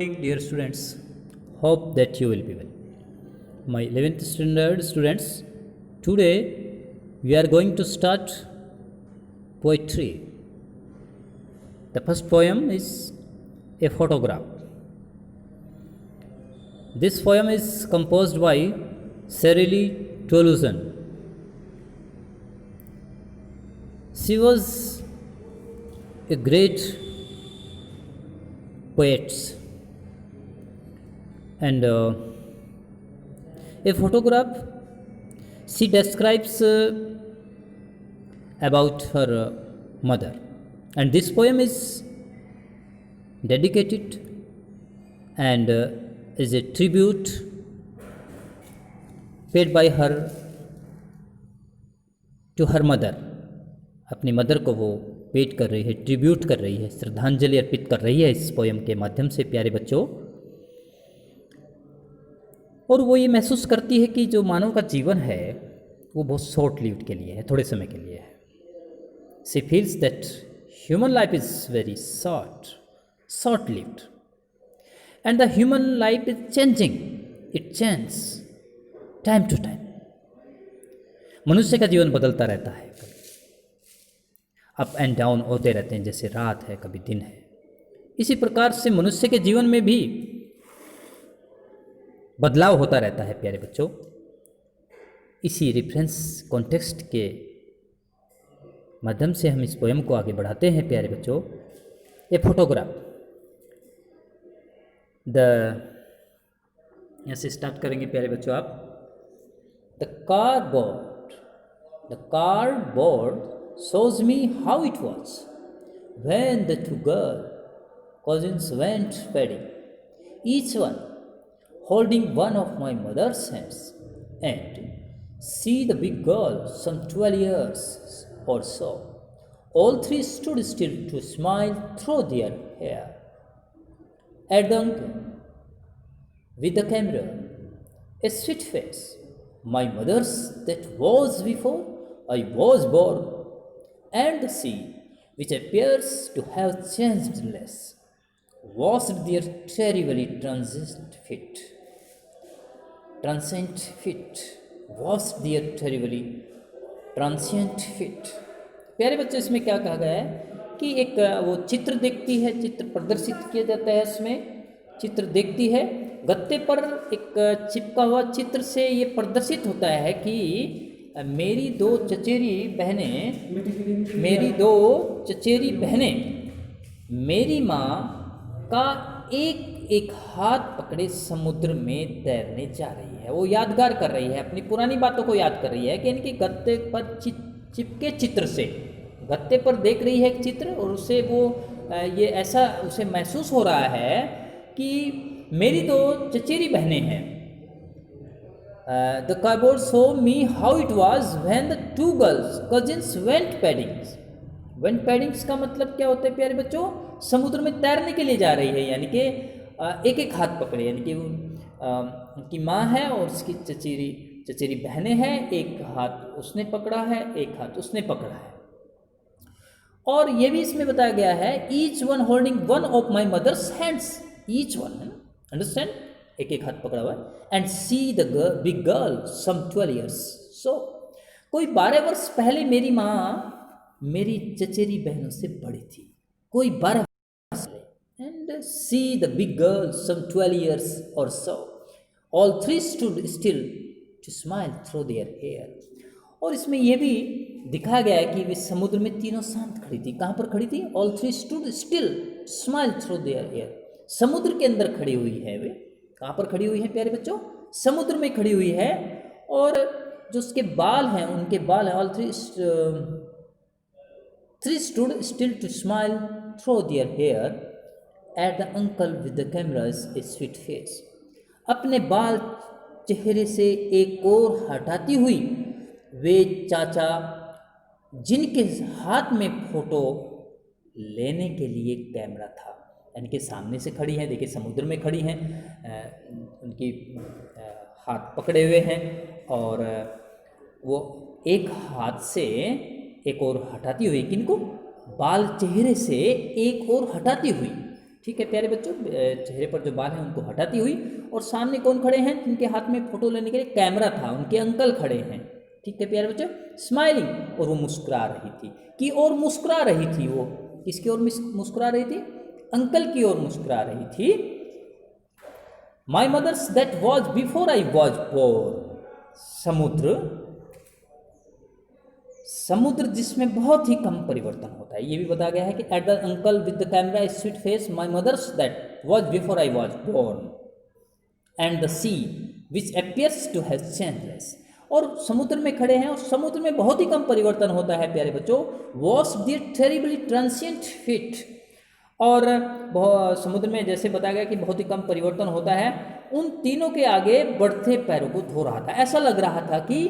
Dear students, hope that you will be well. My 11th standard students, today we are going to start poetry. The first poem is a photograph. This poem is composed by Shirley Toluson. She was a great poet, and a photograph. She describes about her mother, and this poem is dedicated and is a tribute paid by her to her mother. अपनी mother को वो paid कर रही है, tribute कर रही है, श्रद्धांजलि अर्पित कर रही है इस पोयम के माध्यम से, प्यारे बच्चों। और वो ये महसूस करती है कि जो मानव का जीवन है वो बहुत शॉर्ट लिव्ड के लिए है, थोड़े समय के लिए है। She feels that human life is very short lived, and the human life is changing, it change time to time. मनुष्य का जीवन बदलता रहता है, अप एंड डाउन होते रहते हैं, जैसे रात है कभी दिन है। इसी प्रकार से मनुष्य के जीवन में भी बदलाव होता रहता है, प्यारे बच्चों। इसी रेफरेंस कॉन्टेक्स्ट के माध्यम से हम इस पोएम को आगे बढ़ाते हैं, प्यारे बच्चों। ए फोटोग्राफ, यहाँ से स्टार्ट करेंगे प्यारे बच्चों आप। The cardboard shows me how it was when the two cousins went wedding, each one holding one of my mother's hands, and see the big girl, some 12 years or so. All three stood still to smile through their hair at the uncle with the camera, a sweet face, my mother's that was before I was born, and the sea, which appears to have changed less, washed their terribly transient feet, washed their terribly transient feet। प्यारे बच्चे, इसमें क्या कहा गया है कि एक वो चित्र देखती है, चित्र प्रदर्शित किया जाता है, इसमें चित्र देखती है। गत्ते पर एक चिपका हुआ चित्र से ये प्रदर्शित होता है कि मेरी दो चचेरी बहनें मेरी माँ का एक हाथ पकड़े समुद्र में तैरने जा रही है। वो यादगार कर रही है, अपनी पुरानी बातों को याद कर रही है कि इनके गत्ते पर चिपके चित्र से, गत्ते पर देख रही है एक चित्र, और उसे वो ये ऐसा उसे महसूस हो रहा है कि मेरी दो चचेरी बहनें हैं। The cardboard showed me how it was when the two cousins went paddling का मतलब क्या होता है प्यारे बच्चों? समुद्र में तैरने के लिए जा रही है, यानी कि एक एक हाथ पकड़े, यानी कि उनकी माँ है और उसकी चचेरी बहनें हैं। एक हाथ उसने पकड़ा है, एक हाथ उसने पकड़ा है। और ये भी इसमें बताया गया है, each one holding one of my mother's hands, each one, है ना, अंडरस्टैंड, एक एक हाथ पकड़ा हुआ है। And see the big girl some 12 years so, कोई 12 वर्ष पहले मेरी माँ मेरी चचेरी बहनों से बड़ी थी, कोई 12 वर्ष पहले। And see the big girl some 12 years और so, all three stood still to smile through their hair. और इसमें यह भी दिखाया गया है कि वे समुद्र में तीनों शांत खड़ी थी। कहाँ पर खड़ी थी? All three stood still smile through their hair, समुद्र के अंदर खड़ी हुई है। वे कहाँ पर खड़ी हुई है प्यारे बच्चों? समुद्र में खड़ी हुई है। और जो उसके बाल हैं, उनके बाल हैं, all three stood still to smile through their hair at the uncle with the cameras a sweet face. अपने बाल चेहरे से एक और हटाती हुई वे चाचा, जिनके हाथ में फोटो लेने के लिए कैमरा था, यानी कि सामने से खड़ी हैं, देखिए समुद्र में खड़ी हैं, उनकी हाथ पकड़े हुए हैं, और वो एक हाथ से एक और हटाती हुई, किनको? बाल चेहरे से एक और हटाती हुई, ठीक है प्यारे बच्चों, चेहरे पर जो बाल हैं उनको हटाती हुई, और सामने कौन खड़े हैं जिनके हाथ में फोटो लेने के लिए कैमरा था, उनके अंकल खड़े हैं। ठीक है प्यारे बच्चों, स्माइलिंग, और वो मुस्कुरा रही थी, की और मुस्कुरा रही थी, वो किसकी ओर मुस्कुरा रही थी, अंकल की ओर मुस्कुरा रही थी। My mother's that was before I was born, समुद्र, समुद्र जिसमें बहुत ही कम परिवर्तन होता है, ये भी बताया गया है कि at the uncle with the camera sweet face, my mother's that was before I was born, and the sea which appears to have changeless, और समुद्र में खड़े हैं और समुद्र में बहुत ही कम परिवर्तन होता है प्यारे बच्चों। Was dear terribly transient fit, और समुद्र में जैसे बताया गया कि बहुत ही कम परिवर्तन होता है, उन तीनों के आगे बढ़ते पैरों को धो रहा था। ऐसा लग रहा था कि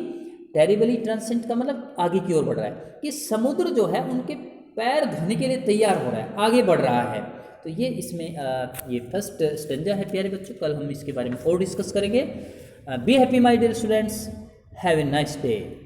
टेरिबली ट्रांसेंट का मतलब आगे की ओर बढ़ रहा है, कि समुद्र जो है उनके पैर धोने के लिए तैयार हो रहा है, आगे बढ़ रहा है। तो ये इसमें ये फर्स्ट स्टेंजा है प्यारे बच्चों। कल हम इसके बारे में और डिस्कस करेंगे। Be happy my dear students, have a nice day.